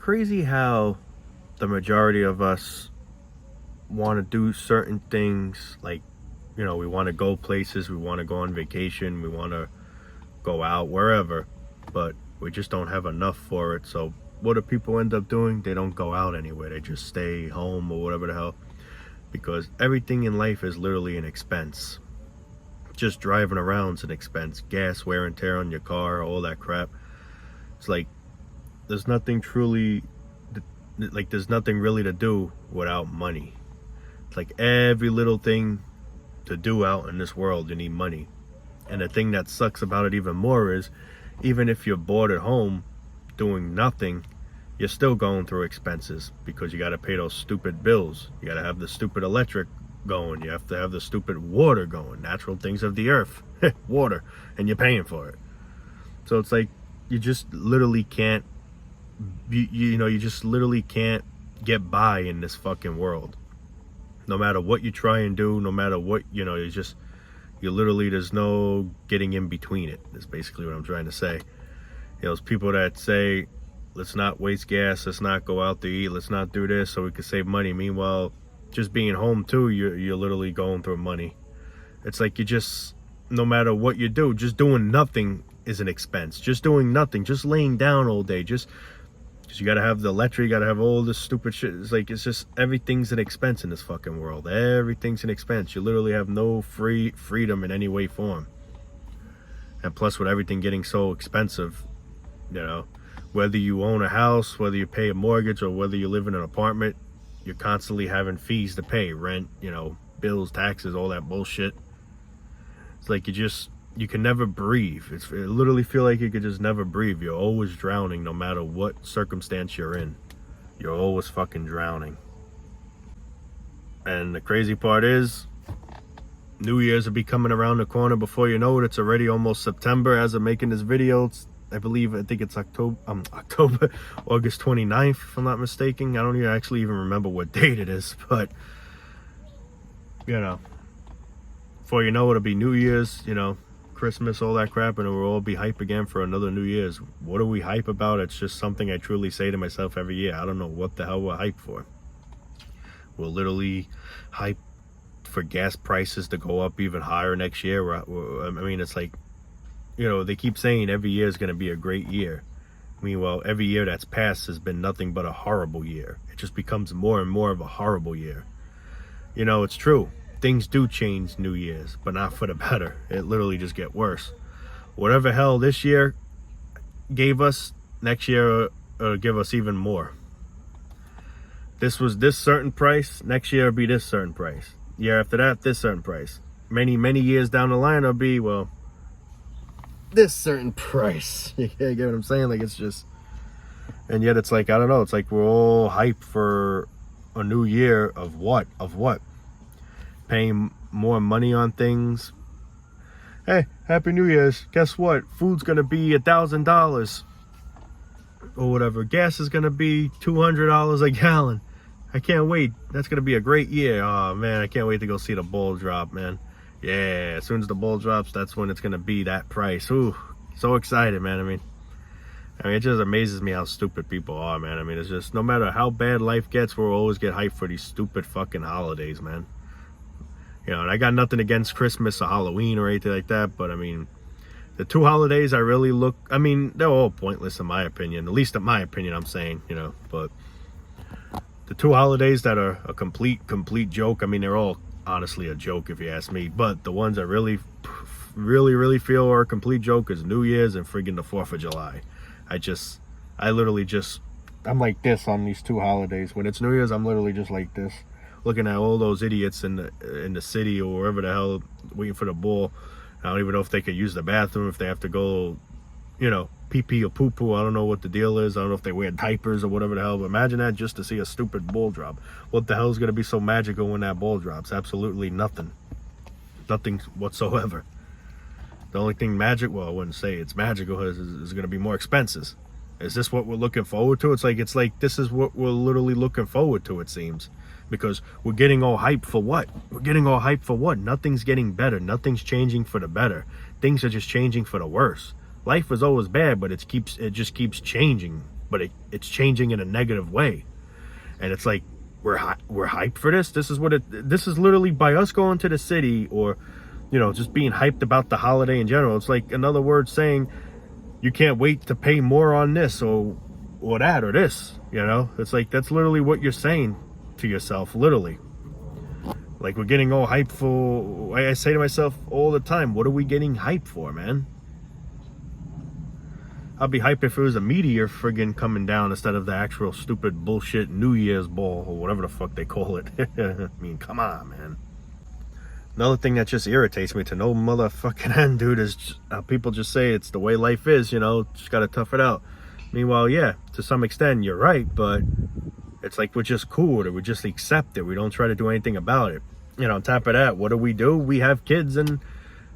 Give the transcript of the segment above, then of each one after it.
crazy how the majority of us want to do certain things, like, we want to go places, we want to go on vacation, we want to go out wherever, but we just don't have enough for it. So what do people end up doing? They don't go out anywhere. They just stay home or whatever the hell, because everything in life is literally an expense. Just driving around's an expense. Gas, wear and tear on your car, all that crap. It's like there's nothing really to do without money. It's like every little thing to do out in this world, you need money. And the thing that sucks about it even more is, even if you're bored at home doing nothing, you're still going through expenses, because you got to pay those stupid bills. You got to have the stupid electric going. You have to have the stupid water going. Natural things of the earth. Water. And you're paying for it. So it's like, you just literally can't, you just literally can't get by in this fucking world. No matter what you try and do, no matter what, there's no getting in between it. That's basically what I'm trying to say. Those people that say, let's not waste gas, let's not go out to eat, let's not do this so we can save money. Meanwhile, just being home too, you're literally going through money. It's like, no matter what you do, just doing nothing is an expense. Just doing nothing, just laying down all day, just you gotta have the electric, you gotta have all this stupid shit. It's just everything's an expense in this fucking world. Everything's an expense. You literally have no freedom in any way, form. And plus, with everything getting so expensive, whether you own a house, whether you pay a mortgage, or whether you live in an apartment, you're constantly having fees to pay, rent, bills, taxes, all that bullshit. It's like you can never breathe. It literally feel like you could just never breathe. You're always drowning, no matter what circumstance you're in. You're always fucking drowning. And the crazy part is, New Year's will be coming around the corner. Before you know it, it's already almost September as of making this video. I think it's October, August 29th, if I'm not mistaken. I don't actually even remember what date it is, but, before you know, it'll be New Year's, Christmas, all that crap, and we'll all be hype again for another New Year's. What are we hype about? It's just something I truly say to myself every year. I don't know what the hell we're hype for. We're literally hype for gas prices to go up even higher next year. It's like, they keep saying every year is going to be a great year. Meanwhile, every year that's passed has been nothing but a horrible year. It just becomes more and more of a horrible year. It's true. Things do change New Year's, but not for the better. It literally just get worse. Whatever hell this year gave us, next year it'll give us even more. This was this certain price, next year it'll be this certain price. Year after that, this certain price. Many, many years down the line, it'll be, this certain price. You get what I'm saying? Like, it's just, and yet it's like, I don't know, it's like we're all hyped for a new year of what? Paying more money on things. Hey, Happy New Year's. Guess what? Food's gonna be $1,000 or whatever. Gas is gonna be $200 a gallon. I can't wait. That's gonna be a great year. Oh man, I can't wait to go see the ball drop, man. Yeah, as soon as the ball drops, that's when it's gonna be that price. Ooh, so excited, man. It just amazes me how stupid people are, man. It's just, no matter how bad life gets, we'll always get hyped for these stupid fucking holidays, man. And I got nothing against Christmas or Halloween or anything like that, but the two holidays I really they're all pointless in my opinion. At least in my opinion, I'm saying, but the two holidays that are a complete joke, they're all honestly a joke if you ask me, but the ones I really feel are a complete joke is New Year's and friggin' the 4th of July. I'm like this on these two holidays. When it's New Year's, I'm literally just like this, looking at all those idiots in the city or wherever the hell, waiting for the ball. I don't even know if they could use the bathroom, if they have to go, pee-pee or poo-poo. I don't know what the deal is. I don't know if they wear diapers or whatever the hell. But imagine that, just to see a stupid ball drop. What the hell is going to be so magical when that ball drops? Absolutely nothing. Nothing whatsoever. The only thing I wouldn't say it's magical, is going to be more expenses. Is this what we're looking forward to? It's like this is what we're literally looking forward to, it seems. Because we're getting all hyped for what? Nothing's getting better. Nothing's changing for the better. Things are just changing for the worse. Life was always bad, but it just keeps changing. but it's changing in a negative way. And it's like, we're hyped for this. This is literally by us going to the city, or, you know, just being hyped about the holiday in general. It's like another word saying you can't wait to pay more on this or that or this, you know. It's like, that's literally what you're saying to yourself, literally. Like, we're getting all hyped for, I say to myself all the time, what are we getting hyped for, man? I'll be hyped if it was a meteor friggin' coming down instead of the actual stupid bullshit New Year's ball or whatever the fuck they call it. I mean, come on, man. Another thing that just irritates me to no motherfucking end, dude, is just how people just say it's the way life is, you know, just gotta tough it out. Meanwhile, yeah, to some extent, you're right, but it's like we're just cool with it. We just accept it. We don't try to do anything about it. You know, on top of that, what do? We have kids, and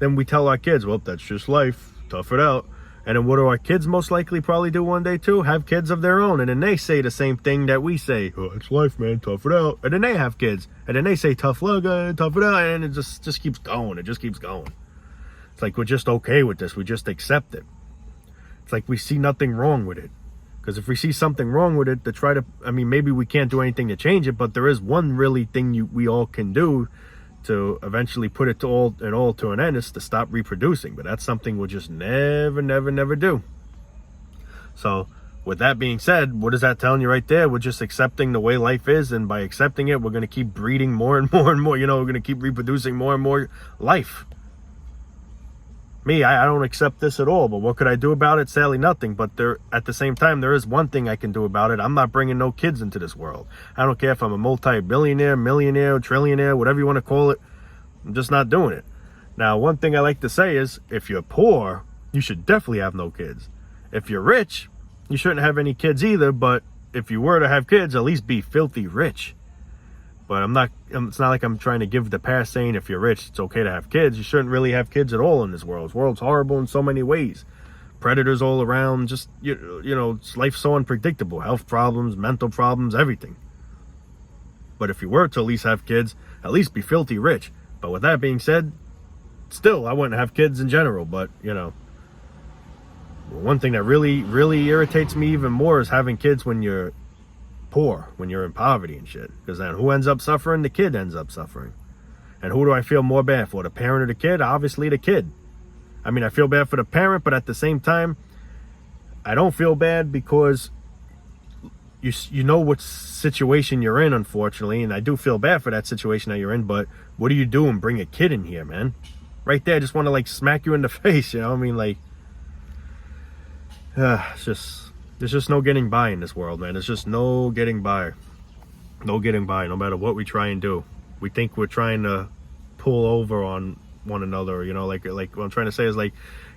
then we tell our kids, well, that's just life. Tough it out. And then what do our kids most likely probably do one day too? Have kids of their own. And then they say the same thing that we say. Oh, it's life, man. Tough it out. And then they have kids. And then they say, tough luck, tough it out. And it just keeps going. It just keeps going. It's like we're just okay with this. We just accept it. It's like we see nothing wrong with it. Because if we see something wrong with it, maybe we can't do anything to change it, but there is one really thing we all can do to eventually put it all to an end, is to stop reproducing. But that's something we'll just never do. So with that being said, what is that telling you right there? We're just accepting the way life is, and by accepting it, we're going to keep breeding more and more and more. You know, we're going to keep reproducing more and more life. Me, I don't accept this at all, but what could I do about it? Sadly, nothing. But at the same time, there is one thing I can do about it. I'm not bringing no kids into this world. I don't care if I'm a multi-billionaire, millionaire, trillionaire, whatever you want to call it. I'm just not doing it. Now, one thing I like to say is, if you're poor, you should definitely have no kids. If you're rich, you shouldn't have any kids either, but if you were to have kids, at least be filthy rich. But it's not like I'm trying to give the pass saying if you're rich, it's okay to have kids. You shouldn't really have kids at all in this world. This world's horrible in so many ways. Predators all around, just, you know, life's so unpredictable. Health problems, mental problems, everything. But if you were to at least have kids, at least be filthy rich. But with that being said, still, I wouldn't have kids in general. But, you know, one thing that really irritates me even more is having kids when you're poor, when you're in poverty and shit. Because then who ends up suffering? The kid ends up suffering. And who do I feel more bad for? The parent or the kid? Obviously the kid. I mean, I feel bad for the parent, but at the same time, I don't feel bad because you know what situation you're in, unfortunately. And I do feel bad for that situation that you're in, but what do you do and bring a kid in here, man? Right there, I just want to like smack you in the face, you know what I mean? Like, there's just no getting by in this world, man. There's just no getting by. No getting by, no matter what we try and do. We think we're trying to pull over on one another, you know, like what I'm trying to say is, like,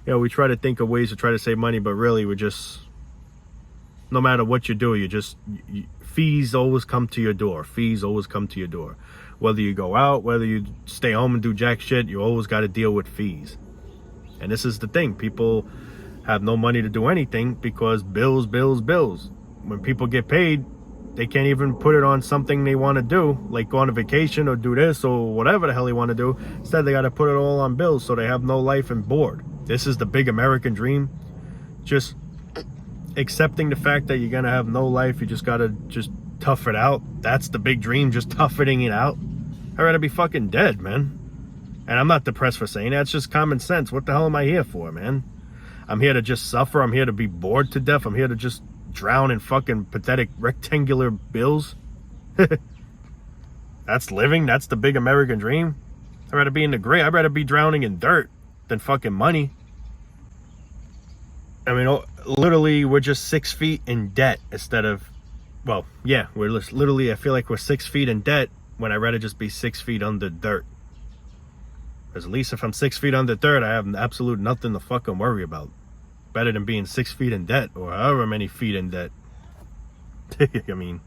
you know, we try to think of ways to try to save money, but really we're just, no matter what you do, fees always come to your door. Fees always come to your door. Whether you go out, whether you stay home and do jack shit, you always got to deal with fees. And this is the thing. People have no money to do anything because bills. When people get paid, they can't even put it on something they want to do, like go on a vacation or do this or whatever the hell they want to do. Instead, they got to put it all on bills, so they have no life and bored. This is the big American dream. Just accepting the fact that you're going to have no life. You just got to just tough it out. That's the big dream, just toughening it out. I'd rather be fucking dead, man. And I'm not depressed for saying that. It's just common sense. What the hell am I here for, man? I'm here to just suffer. I'm here to be bored to death. I'm here to just drown in fucking pathetic rectangular bills. That's living. That's the big American dream. I'd rather be in the grave. I'd rather be drowning in dirt than fucking money. I mean, literally, we're just 6 feet in debt instead of, well, yeah, we're literally, I feel like we're 6 feet in debt when I'd rather just be 6 feet under dirt. Because at least if I'm 6 feet under dirt, I have absolute nothing to fucking worry about. Better than being 6 feet in debt or however many feet in debt. I mean,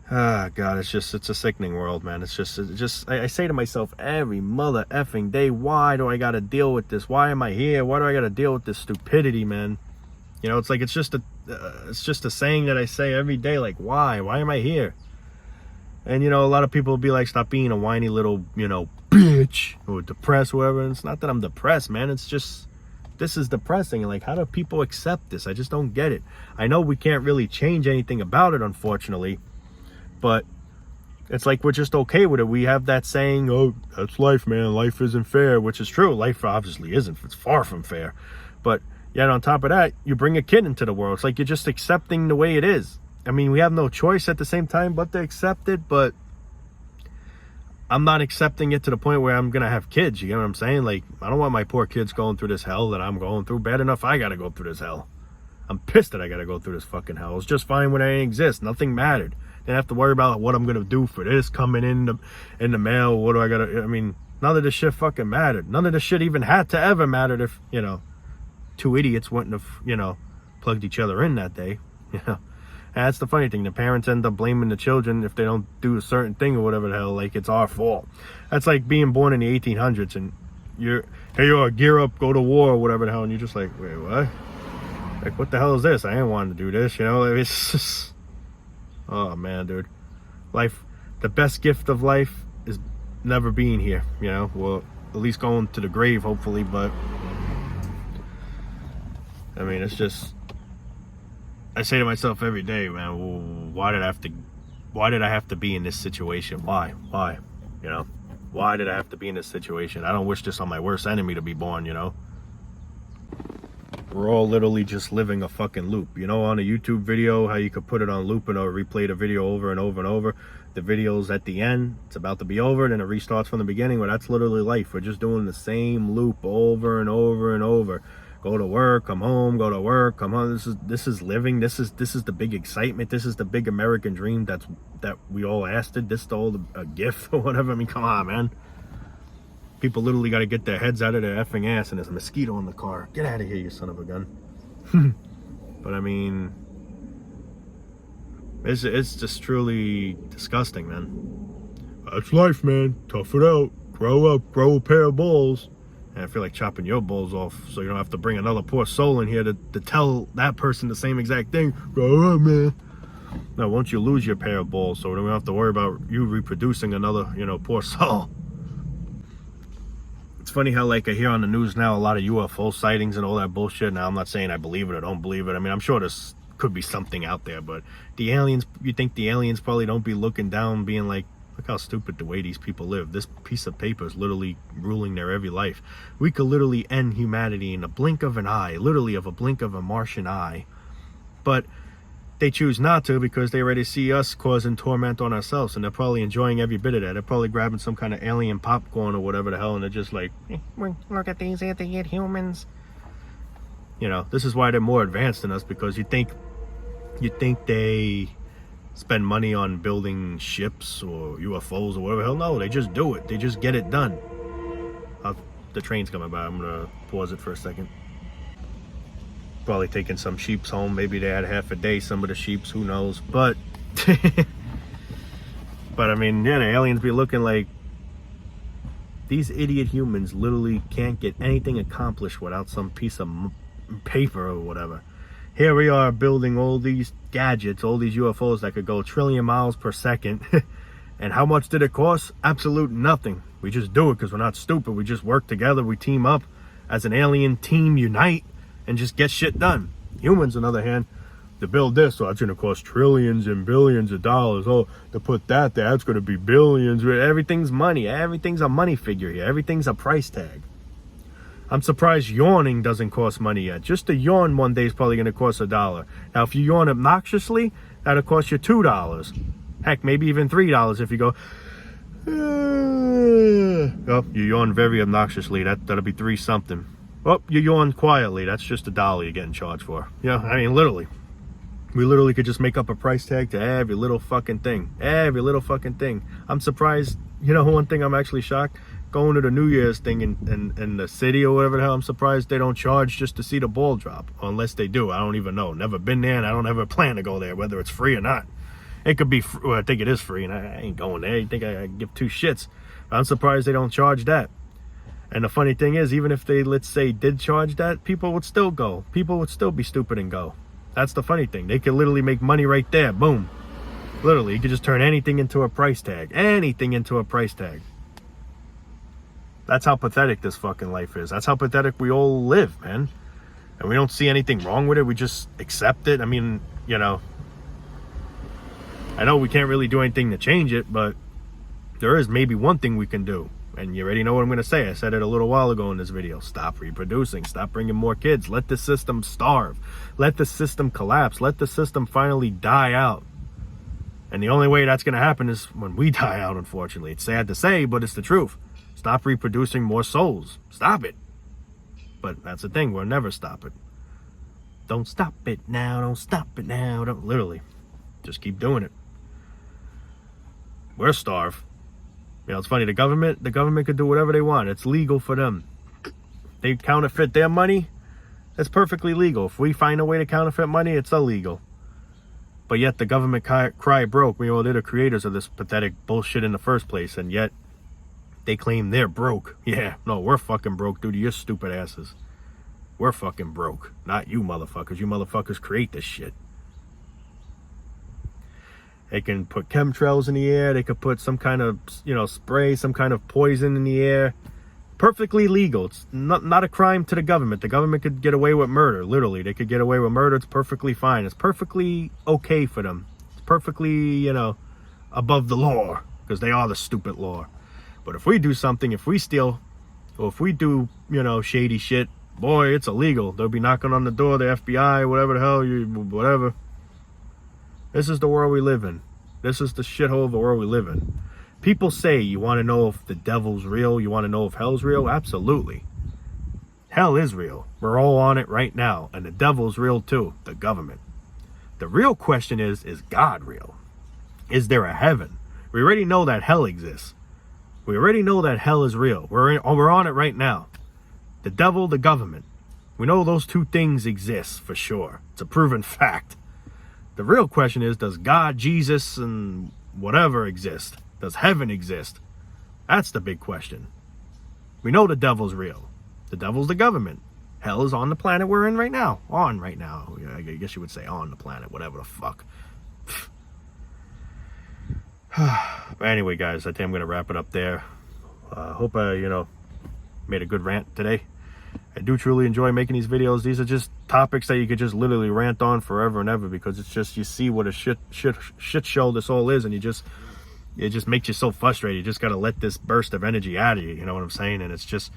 God, it's a sickening world, man. It's just, I say to myself every mother effing day, why do I got to deal with this? Why am I here? Why do I got to deal with this stupidity, man? You know, it's like, it's just a saying that I say every day, like, why am I here? And, you know, a lot of people will be like, stop being a whiny little, you know, bitch or depressed or whatever. And it's not that I'm depressed, man. It's just this is depressing. Like, how do people accept this? I just don't get it. I know we can't really change anything about it, unfortunately, but it's like we're just okay with it. We have that saying, oh, that's life, man. Life isn't fair, which is true. Life obviously isn't. It's far from fair. But yet on top of that, you bring a kid into the world. It's like you're just accepting the way it is. I mean, we have no choice at the same time but to accept it, but I'm not accepting it to the point where I'm going to have kids. You get what I'm saying? Like, I don't want my poor kids going through this hell that I'm going through. Bad enough I got to go through this hell. I'm pissed that I got to go through this fucking hell. It's just fine when I didn't exist. Nothing mattered. Didn't have to worry about what I'm going to do for this coming in the mail. What do I got to... I mean, none of this shit fucking mattered. None of this shit even had to ever mattered if, you know, two idiots wouldn't have, you know, plugged each other in that day. You know? And that's the funny thing. The parents end up blaming the children if they don't do a certain thing or whatever the hell. Like, it's our fault. That's like being born in the 1800s and you're, hey, you gear up, go to war or whatever the hell. And you're just like, wait, what? Like, what the hell is this? I ain't wanting to do this, you know? It's just... Oh, man, dude. Life, the best gift of life is never being here, you know? Well, at least going to the grave, hopefully, but... I mean, it's just... I say to myself every day, man, well, why did I have to be in this situation? Why? You know? Why did I have to be in this situation? I don't wish this on my worst enemy to be born, you know? We're all literally just living a fucking loop. You know, on a YouTube video, how you could put it on loop and replay the video over and over and over. The video's at the end, it's about to be over, then it restarts from the beginning. Well, that's literally life. We're just doing the same loop over and over and over. Go to work, come home, go to work, come home. This is living. This is the big excitement. This is the big American dream that we all asked it. This is all a gift or whatever. I mean, come on, man. People literally got to get their heads out of their effing ass, and there's a mosquito in the car. Get out of here, you son of a gun. But I mean, it's just truly disgusting, man. That's life, man. Tough it out. Grow up. Grow a pair of balls. And I feel like chopping your balls off so you don't have to bring another poor soul in here to tell that person the same exact thing. Grow up, man. Now, once you lose your pair of balls, so we don't have to worry about you reproducing another, you know, poor soul. It's funny how, like, I hear on the news now a lot of UFO sightings and all that bullshit. Now, I'm not saying I believe it or don't believe it. I mean, I'm sure there's could be something out there, but the aliens, you think the aliens probably don't be looking down being like, look how stupid the way these people live. This piece of paper is literally ruling their every life. We could literally end humanity in a blink of an eye, literally of a blink of a Martian eye. But they choose not to because they already see us causing torment on ourselves, and they're probably enjoying every bit of that. They're probably grabbing some kind of alien popcorn or whatever the hell, and they're just like, look at these idiot humans. You know, this is why they're more advanced than us, because you think they spend money on building ships or UFOs or whatever the hell. No, they just do it. They just get it done. The train's coming by. I'm gonna pause it for a second. Probably taking some sheeps home. Maybe they had half a day, some of the sheeps, who knows. But but I mean, yeah, the aliens be looking like these idiot humans literally can't get anything accomplished without some piece of paper or whatever. Here we are building all these gadgets, all these UFOs that could go 1 trillion miles per second. And how much did it cost? Absolute nothing. We just do it because we're not stupid. We just work together. We team up as an alien team, unite, and just get shit done. Humans, on the other hand, to build this, so that's going to cost trillions and billions of dollars. Oh, to put that there, that's going to be billions. Everything's money. Everything's a money figure here. Everything's a price tag. I'm surprised yawning doesn't cost money yet. Just to yawn one day is probably going to cost $1. Now, if you yawn obnoxiously, that'll cost you $2. Heck, maybe even $3 if you go... Oh, you yawn very obnoxiously. That'll be 3 something. Oh, you yawn quietly. That's just $1 you're getting charged for. Yeah, I mean, literally. We literally could just make up a price tag to every little fucking thing. Every little fucking thing. I'm surprised. You know, one thing I'm actually shocked? Going to the New Year's thing in the city or whatever the hell, I'm surprised they don't charge just to see the ball drop. Unless they do. I don't even know. Never been there, and I don't ever plan to go there, whether it's free or not. It could be free. Well, I think it is free, and I ain't going there. You think I give 2 shits. I'm surprised they don't charge that. And the funny thing is, even if they, let's say, did charge that, people would still go. People would still be stupid and go. That's the funny thing. They could literally make money right there. Boom. Literally, you could just turn anything into a price tag. Anything into a price tag. That's how pathetic this fucking life is. That's how pathetic we all live, man. And we don't see anything wrong with it. We just accept it. I mean, you know, I know we can't really do anything to change it, but there is maybe one thing we can do. And you already know what I'm going to say. I said it a little while ago in this video. Stop reproducing. Stop bringing more kids. Let the system starve. Let the system collapse. Let the system finally die out. And the only way that's going to happen is when we die out, unfortunately. It's sad to say, but it's the truth. Stop reproducing more souls. Stop it. But that's the thing. We'll never stop it. Don't stop it now. Don't stop it now. Don't, literally. Just keep doing it. We're starved. You know, it's funny. The government could do whatever they want. It's legal for them. They counterfeit their money. It's perfectly legal. If we find a way to counterfeit money, it's illegal. But yet the government cry broke. We all, they're the creators of this pathetic bullshit in the first place. And yet they claim they're broke. Yeah, no, we're fucking broke due to your stupid asses. We're fucking broke. Not you motherfuckers. You motherfuckers create this shit. They can put chemtrails in the air. They could put some kind of, you know, spray, some kind of poison in the air. Perfectly legal. It's not a crime to the government. The government could get away with murder. Literally, they could get away with murder. It's perfectly fine. It's perfectly okay for them. It's perfectly, you know, above the law, because they are the stupid law. But if we do something, if we steal, or if we do, you know, shady shit, boy, it's illegal. They'll be knocking on the door, the FBI, whatever the hell, whatever. This is the world we live in. This is the shithole of the world we live in. People say, you want to know if the devil's real? You want to know if hell's real? Absolutely. Hell is real. We're all on it right now. And the devil's real too. The government. The real question is God real? Is there a heaven? We already know that hell exists. We already know that hell is real. We're on it right now. The devil, the government. We know those two things exist for sure. It's a proven fact. The real question is, does God, Jesus, and whatever exist? Does heaven exist? That's the big question. We know the devil's real. The devil's the government. Hell is on the planet we're in right now. On right now. I guess you would say on the planet, whatever the fuck. But anyway, guys, I think I'm going to wrap it up there. Hope I, you know, made a good rant today. I do truly enjoy making these videos. These are just topics that you could just literally rant on forever and ever, because it's just, you see what a shit show this all is, and it just makes you so frustrated. You just got to let this burst of energy out of you, you know what I'm saying? And it's just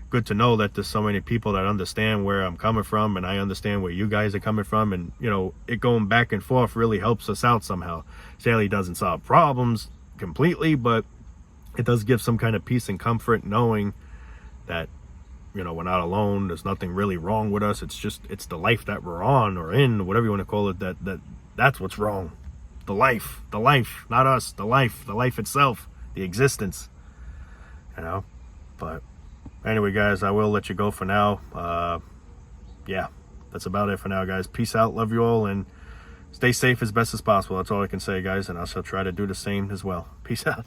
good to know that there's so many people that understand where I'm coming from, and I understand where you guys are coming from, and, you know, it going back and forth really helps us out somehow. Sadly, it doesn't solve problems completely, but it does give some kind of peace and comfort knowing that, you know, we're not alone. There's nothing really wrong with us. It's the life that we're on or in, whatever you want to call it, that's what's wrong. The life, not us, the life itself, the existence, you know. But anyway, guys, I will let you go for now. Yeah, that's about it for now, guys. Peace out. Love you all, and stay safe as best as possible. That's all I can say, guys, and I shall try to do the same as well. Peace out.